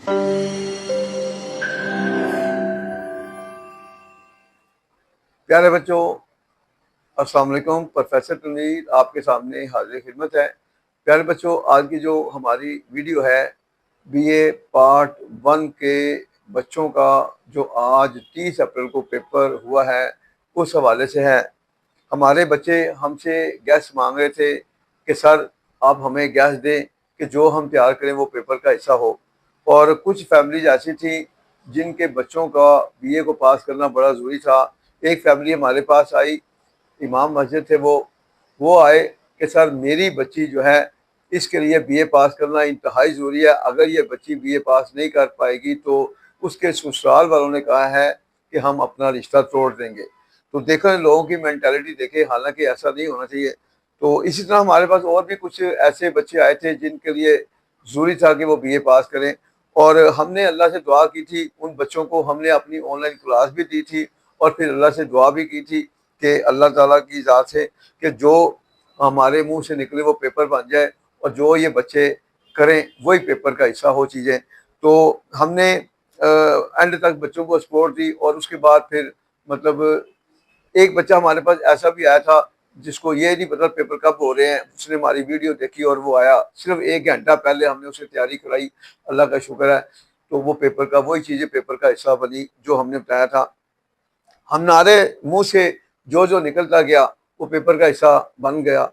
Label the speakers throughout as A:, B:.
A: प्यारे बच्चों, अस्सलाम वालेकुम। प्रोफेसर तनवीर आपके सामने हाजिर खिदमत है। प्यारे बच्चों, आज की जो हमारी वीडियो है बीए पार्ट 1 के बच्चों का जो आज 30 अप्रैल को पेपर हुआ है उस हवाले से है। हमारे बच्चे हमसे गैस मांग रहे थे कि सर आप हमें गैस दें कि जो हम तैयार करें वो पेपर का हिस्सा हो। और कुछ फैमिलीज ऐसी थी जिनके बच्चों का बीए को पास करना बड़ा ज़रूरी था। एक फैमिली हमारे पास आई, इमाम मस्जिद थे वो आए कि सर मेरी बच्ची जो है इसके लिए बीए पास करना इंतहाई ज़रूरी है, अगर ये बच्ची बीए पास नहीं कर पाएगी तो उसके ससुराल वालों ने कहा है कि हम अपना रिश्ता तोड़ देंगे। तो देखो लोगों की मेंटालिटी देखे, हालांकि ऐसा नहीं होना चाहिए। तो इसी तरह हमारे पास और भी कुछ ऐसे बच्चे आए थे जिनके लिए ज़रूरी था कि वो बीए पास करें, और हमने अल्लाह से दुआ की थी। उन बच्चों को हमने अपनी ऑनलाइन क्लास भी दी थी और फिर अल्लाह से दुआ भी की थी कि अल्लाह ताला की ज़ात से कि जो हमारे मुंह से निकले वो पेपर बन जाए और जो ये बच्चे करें वही पेपर का हिस्सा हो चीज़ें। तो हमने एंड तक बच्चों को सपोर्ट दी। और उसके बाद फिर मतलब एक बच्चा हमारे पास ऐसा भी आया था जिसको ये नहीं पता पेपर कब हो रहे हैं, उसने हमारी वीडियो देखी और वो आया। सिर्फ 1 घंटा पहले हमने उसे तैयारी कराई, अल्लाह का शुक्र है। तो वो पेपर का वही चीज़ें पेपर का हिस्सा बनी जो हमने बताया था। हमारे मुंह से जो जो निकलता गया वो पेपर का हिस्सा बन गया।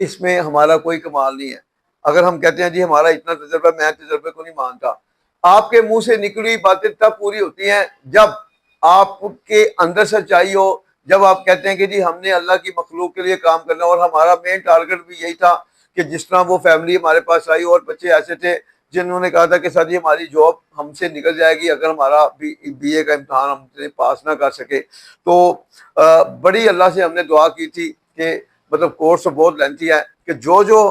A: इसमें हमारा कोई कमाल नहीं है। अगर हम कहते हैं जी हमारा इतना तजर्बा, मैं तजर्बे को नहीं मानता। आपके मुंह से निकली बातें तब पूरी होती हैं जब आपके अंदर सच्चाई हो, जब आप कहते हैं कि जी हमने अल्लाह की मखलूक के लिए काम करना। और हमारा मेन टारगेट भी यही था कि जिस तरह वो फैमिली हमारे पास आई और बच्चे ऐसे थे जिन्होंने कहा था कि सर जी हमारी जॉब हमसे निकल जाएगी अगर हमारा बीए का इम्तहान हमसे पास ना कर सके। तो बड़ी अल्लाह से हमने दुआ की थी कि मतलब कोर्स बहुत लेंथी है कि जो जो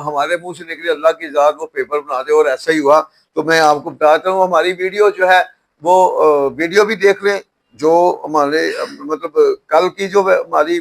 A: हमारे मुंह से निकले अल्लाह की ज़ात वो पेपर बना दे, और ऐसा ही हुआ। तो मैं आपको बताता हूँ हमारी वीडियो जो है वो वीडियो भी देख लें। जो हमारे मतलब कल की जो हमारी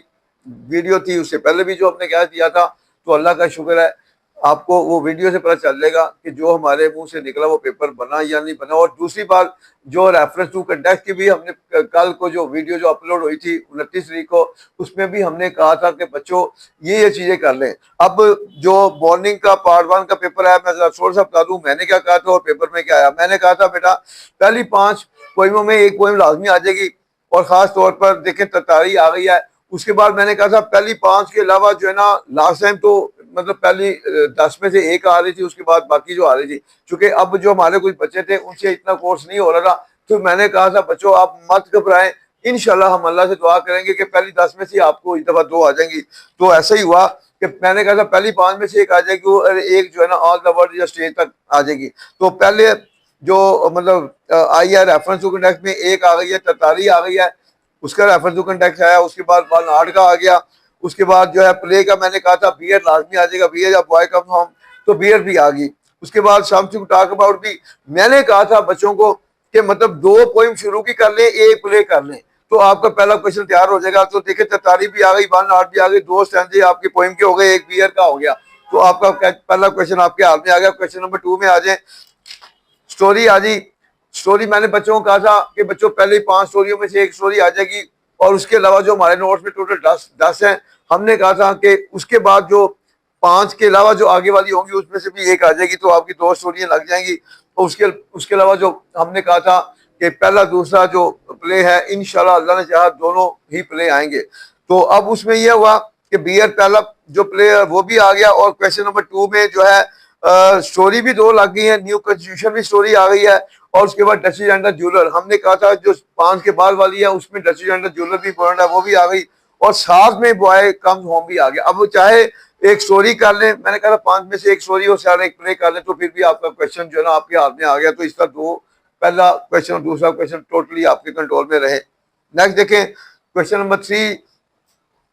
A: वीडियो थी उससे पहले भी जो हमने क्या दिया था, तो अल्लाह का शुक्र है आपको वो वीडियो से पता चल जाएगा कि जो हमारे मुंह से निकला वो पेपर बना या नहीं बना। और दूसरी बात, जो रेफरेंस टू कंटेक्स्ट की भी हमने कल को जो वीडियो जो अपलोड हुई थी 29 तारीख को, उसमें भी हमने कहा था कि बच्चों ये चीजें कर लें। अब जो मॉर्निंग का पार्ट 1 का पेपर है, मैं थोड़ा सा बता दूं मैंने क्या कहा था और पेपर में क्या आया। मैंने कहा था बेटा पहली 5 पोइमों में एक पोइम लाजमी आ जाएगी, और खास तौर पर देखें ततारी आ गई है। उसके बाद मैंने कहा था पहली 5 के अलावा जो है ना, लास्ट टाइम तो मतलब पहली 10 में से एक आ रही थी, उसके बाद बाकी जो आ रही थी। क्योंकि अब जो हमारे कुछ बच्चे थे उनसे इतना कोर्स नहीं हो रहा था, तो मैंने कहा था बच्चों आप मत घबराएं, इंशाल्लाह हम अल्लाह से दुआ करेंगे कि पहली 10 में से आपको इस दफा 2 आ जाएंगी। तो ऐसा ही हुआ कि मैंने कहा था पहली 5 में से एक आ जाएगी और एक जो है ना ऑल द वर्ल्ड या स्टेज तक आ जाएगी। तो पहले जो मतलब आई है रेफरेंस टू कंटेक्ट में एक आ गई है, ततारी आ गई है, उसका रेफरेंस टू कंटेक्ट आया। उसके बाद बालनाड का आ गया। उसके बाद जो है प्ले का मैंने कहा था बियर लाजमी आ जाएगा, बियर या बॉय कम होम, तो बियर भी आ गई। उसके बाद समथिंग टॉक अबाउट भी मैंने कहा था बच्चों को कि मतलब 2 पोइम शुरू की कर लें, एक प्ले कर लें, तो आपका पहला क्वेश्चन तैयार हो जाएगा। तो देखिए ततारी भी आ गई, बालनाड भी आ गई, 2 स्टैंजे आपके पोइम के हो गए, एक बियर का हो गया। तो आपका पहला क्वेश्चन आपके हाथ में आ गया। क्वेश्चन नंबर 2 में आ जाए, स्टोरी आ जी। स्टोरी मैंने बच्चों को कहा था कि बच्चों पहले 5 स्टोरियों में से एक स्टोरी आ जाएगी, और उसके अलावा जो हमारे नोट्स में टोटल 10 हैं, हमने कहा था कि उसके बाद जो 5 के अलावा जो आगे वाली होंगी उसमें से भी एक आ जाएगी, तो आपकी 2 स्टोरियां लग जाएंगी। और उसके अलावा जो हमने कहा था कि पहला दूसरा जो प्ले है इंशाल्लाह अल्लाह ने चाहा दोनों ही प्ले आएंगे। तो अब उसमें यह हुआ कि बियर पहला जो प्ले है वो भी आ गया, और क्वेश्चन नंबर 2 में जो है स्टोरी भी 2 लग गई है, न्यू कॉन्स्टिट्यूशन भी स्टोरी आ गई है। और उसके बाद डचेस एंड द ज्वेलर, हमने कहा था जो 5 के बाद वाली है उसमें डचेस एंड द ज्वेलर भी पढ़ना है, वो भी आ गई। और साथ में बॉय कम्स होम भी आ गया। अब चाहे एक स्टोरी कर लें, मैंने कहा था 5 में से एक स्टोरी और सारे एक प्ले कर लें, तो फिर भी आपका क्वेश्चन जो है ना आपके हाथ में आ गया। तो इसका 2 पहला क्वेश्चन और दूसरा क्वेश्चन टोटली आपके कंट्रोल में रहे। नेक्स्ट देखें, क्वेश्चन नंबर 3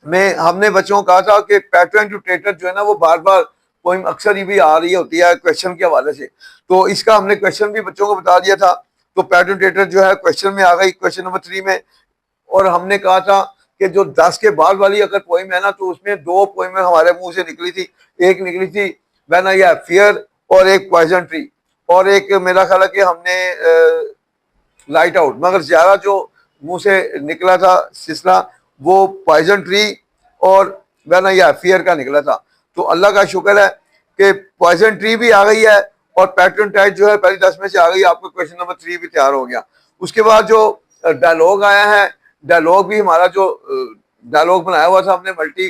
A: में हमने बच्चों को कहा था कि पैटर्न टू ट्रेटर जो है ना वो बार बार पोइम अक्सर ही भी आ रही होती है क्वेश्चन के हवाले से, तो इसका हमने क्वेश्चन भी बच्चों को बता दिया था। तो पैटर्न ट्रेटर जो है क्वेश्चन में आ गई क्वेश्चन नंबर 3 में। और हमने कहा था कि जो 10 के बाद वाली अगर पोइम है ना, तो उसमें 2 पोइमें हमारे मुंह से निकली थी। एक निकली थी व्हेन आई हैव फियर, और एक पॉइजन ट्री। और एक मेरा ख्याल है कि हमने लाइट आउट, मगर ज्यादा जो मुंह से निकला था सिलसिला वो पॉइजन ट्री और वरना या फियर का निकला था। तो अल्लाह का शुक्र है कि पॉइजन ट्री भी आ गई है और पैटर्न टाइट जो है पहली 10 में से आ गई। आपका क्वेश्चन नंबर 3 भी तैयार हो गया। उसके बाद जो डायलॉग आया है, डायलॉग भी हमारा जो डायलॉग बनाया हुआ था हमने मल्टी,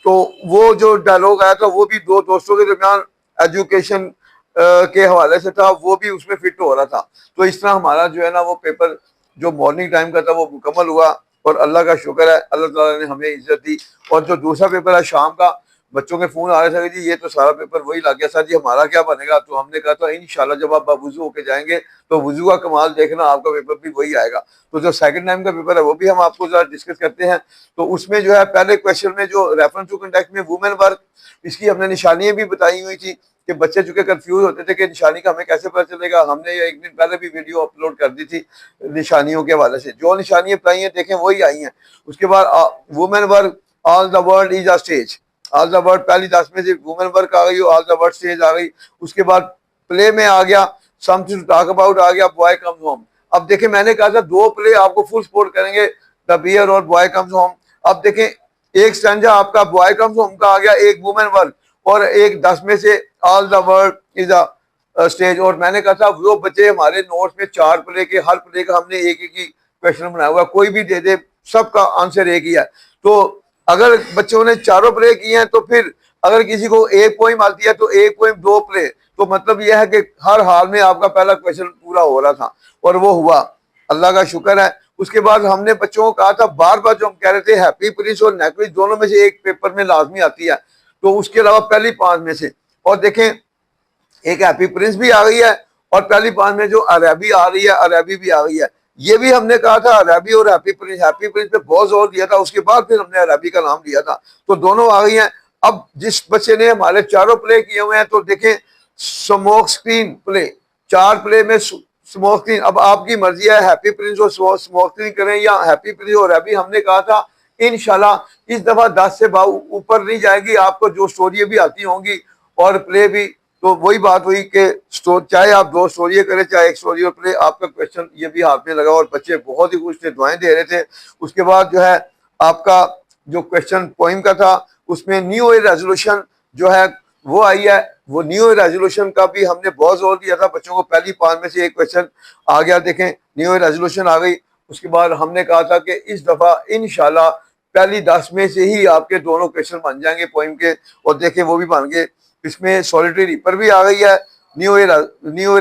A: तो वो जो डायलॉग आया था वो भी दो दोस्तों के दरमियान एजुकेशन के हवाले से था, वो भी उसमें फिट हो रहा था। तो इस तरह हमारा जो है ना वो पेपर जो मॉर्निंग टाइम का था वो मुकम्मल हुआ और अल्लाह का शुक्र है, अल्लाह ताला ने हमें इज्जत दी। और जो दूसरा पेपर है शाम का, बच्चों के फोन आ रहे थे कि जी ये तो सारा पेपर वही लग गया सर जी हमारा क्या बनेगा। तो हमने कहा था इंशाल्लाह जब आप वुजू होके जाएंगे तो वुजू का कमाल देखना, आपका पेपर भी वही आएगा। तो जो सेकंड टाइम का पेपर है वो भी हम आपको जरा डिस्कस करते हैं। तो उसमें जो है पहले क्वेश्चन में जो रेफरेंस टू कंटेक्स्ट में वुमेन वर्क, इसकी हमने निशानियां भी बताई हुई थी कि बच्चे चूंकि कंफ्यूज होते थे कि निशानी का हमें कैसे पता चलेगा। हमने एक दिन पहले भी वीडियो अपलोड कर दी थी निशानियों के हवाले से। जो निशानियां बताई हैं देखें वही आई हैं। उसके बाद women work, all the world is a stage, all the word पहली 10 में से वुमेन वर्क आ गई, ऑल द वर्ड स्टेज आ गई। उसके बाद प्ले में आ गया, समथिंग टू टॉक अबाउट आ गया, बॉय कम्स होम। अब देखें मैंने कहा था दो प्ले आपको फुल सपोर्ट करेंगे, द बियर और बॉय कम्स होम। अब देखें एक स्टैंजा आपका बॉय कम्स होम का आ गया, एक वुमेन वर्क और एक 10 में से all the word is a stage. और मैंने कहा था वो बच्चे हमारे नोट्स में 4 प्ले के, हर प्ले का हमने एक एक ही क्वेश्चन बनाया हुआ, कोई भी दे दे सबका आंसर एक ही है। तो अगर बच्चों ने चारों प्ले किए हैं तो फिर अगर किसी को एक पोइम आती है तो एक पोइम 2 प्ले, तो मतलब यह है कि हर हाल में आपका पहला क्वेश्चन पूरा हो रहा था और वो हुआ, अल्लाह का शुक्र है। उसके बाद हमने बच्चों को कहा था बार बार जो हम कह रहे थे हैप्पी प्रिंस और नेकलेस दोनों में से एक पेपर में लाजमी आती है, तो उसके अलावा पहली 5 में से। और देखें एक हैप्पी प्रिंस भी आ गई है और पहली 5 में जो अरबी आ रही है अरबी भी आ गई है। ये भी हमने कहा था अरबी और हैप्पी प्रिंस पे बहुत जोर दिया था, उसके बाद फिर हमने अरबी का नाम लिया था। तो दोनों आ गई हैं। अब जिस बच्चे ने हमारे चारों प्ले किए हुए हैं तो देखें स्मोक स्क्रीन प्ले, 4 प्ले में स्मोक स्क्रीन। अब आपकी मर्जी है हैप्पी प्रिंस और स्मोक स्क्रीन करें या हैप्पी प्रिंस और अरबी। हमने कहा था इंशाल्लाह इस दफा 10 से ऊपर नहीं जाएगी, आपको जो स्टोरी भी आती होंगी और प्ले भी। तो वही बात हुई कि चाहे आप 2 स्टोरी करें चाहे 1 स्टोरी और प्ले, आपका क्वेश्चन ये भी हाथ में लगा और बच्चे बहुत ही खुश थे, दुआएं दे रहे थे। उसके बाद जो है आपका जो क्वेश्चन पोइम का था उसमें न्यू ईयर रेजोल्यूशन जो है वो आई है। वो न्यू ईयर रेजोल्यूशन का भी हमने बहुत जोर दिया था बच्चों को, पहली 5 में से एक क्वेश्चन आ गया। देखें न्यू ईयर रेजोल्यूशन आ गई। उसके बाद हमने कहा था कि इस दफा इंशाल्लाह पहली 10 में से ही आपके दोनों क्वेश्चन बन जाएंगे पोइम के, और देखें वो भी बन गए। इसमें सॉलिटरी रिपर भी आ गई है, न्यू ईयर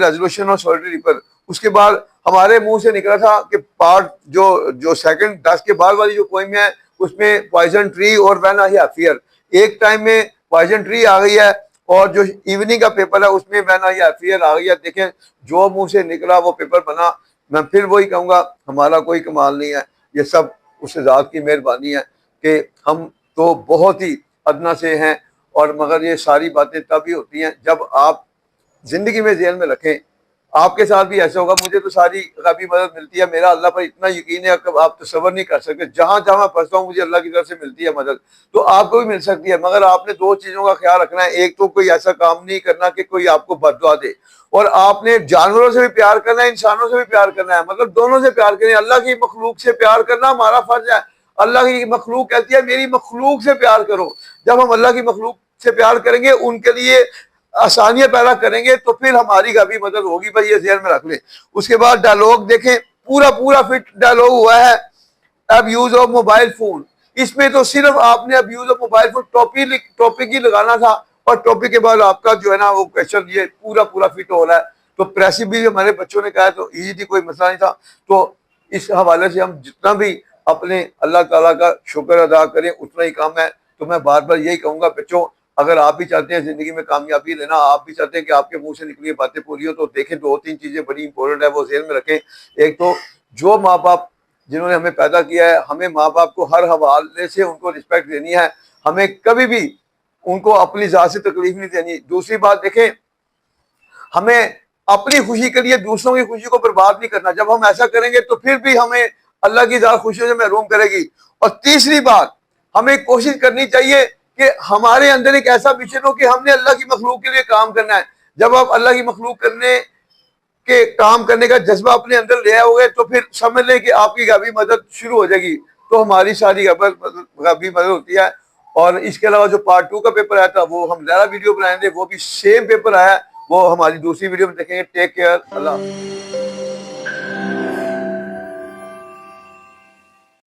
A: रेजोल्यूशन और सॉलिटरी रिपर। उसके बाद हमारे मुंह से निकला था कि पार्ट जो सेकंड 10 के बाद वाली जो पोइम है उसमें पॉइजन ट्री और व्हेन आई हैव फियर, एक टाइम में पॉइजन ट्री आ गई है और जो इवनिंग का पेपर है उसमें व्हेन आई हैव फियर आ गई है। देखें जो मुंह से निकला वो पेपर बना। मैं फिर वही कहूँगा हमारा कोई कमाल नहीं है, ये सब उस ज़ात की मेहरबानी है कि हम तो बहुत ही अदना से हैं। और मगर ये सारी बातें तभी होती हैं जब आप जिंदगी में जेल में रखें। आपके साथ भी ऐसा होगा, मुझे तो सारी काफी मदद मिलती है, मेरा अल्लाह पर इतना यकीन है कि आप तसव्वुर नहीं कर सकते। जहां जहां मैं फंसता हूँ मुझे अल्लाह की तरफ से मिलती है मदद, तो आपको भी मिल सकती है। मगर आपने 2 चीजों का ख्याल रखना है, एक तो कोई ऐसा काम नहीं करना कि कोई आपको बददुआ दे, और आपने जानवरों से भी प्यार करना है, इंसानों से भी प्यार करना है, मतलब दोनों से प्यार करें। अल्लाह की मखलूक से प्यार करना हमारा फर्ज है। अल्लाह की मखलूक कहती है मेरी मखलूक से प्यार करो। जब हम अल्लाह की मखलूक से प्यार करेंगे, उनके लिए आसानियां पैदा करेंगे, तो फिर हमारी का भी मदद होगी। भाई ये ध्यान में रख ले। उसके बाद डायलॉग देखें, पूरा पूरा फिट डायलॉग हुआ है। अब यूज ऑफ मोबाइल फोन, इसमें तो सिर्फ आपने अब use of mobile phone topic ही लगाना था, और टॉपिक के बाद आपका जो है ना वो क्वेश्चन ये पूरा पूरा फिट हो रहा है। तो प्रेसिव भी हमारे बच्चों ने कहा तो इजी थी, कोई मसला नहीं था। तो इस हवाले से हम जितना भी अपने अल्लाह ताला का शुक्र अदा करें उतना ही काम है। तो मैं बार बार यही कहूंगा बच्चों, अगर आप भी चाहते हैं जिंदगी में कामयाबी लेना, आप भी चाहते हैं कि आपके मुंह से निकली बातें पूरी हो, तो देखें 2-3 चीजें बड़ी इंपॉर्टेंट है, वो ज़हन में रखें। एक तो जो माँ बाप जिन्होंने हमें पैदा किया है, हमें माँ बाप को हर हवाले से उनको रिस्पेक्ट देनी है, हमें कभी भी उनको अपनी जात से तकलीफ नहीं देनी। दूसरी बात देखें, हमें अपनी खुशी के लिए दूसरों की खुशी को बर्बाद नहीं करना। जब हम ऐसा करेंगे तो फिर भी हमें अल्लाह की जात खुशियों से महरूम करेगी। और तीसरी बात, हमें कोशिश करनी चाहिए कि हमारे अंदर एक ऐसा मिशन हो कि हमने अल्लाह की मखलूक के लिए काम करना है। जब आप अल्लाह की मखलूक करने के काम करने का जज्बा अपने अंदर ले आओगे तो फिर समझ लें कि आपकी गैबी मदद शुरू हो जाएगी। तो हमारी सारी गैबी मदद होती है। और इसके अलावा जो पार्ट 2 का पेपर आया था वो हम नया वीडियो बनाएंगे, वो भी सेम पेपर आया, वो हमारी दूसरी वीडियो में देखेंगे। टेक केयर, अल्लाह।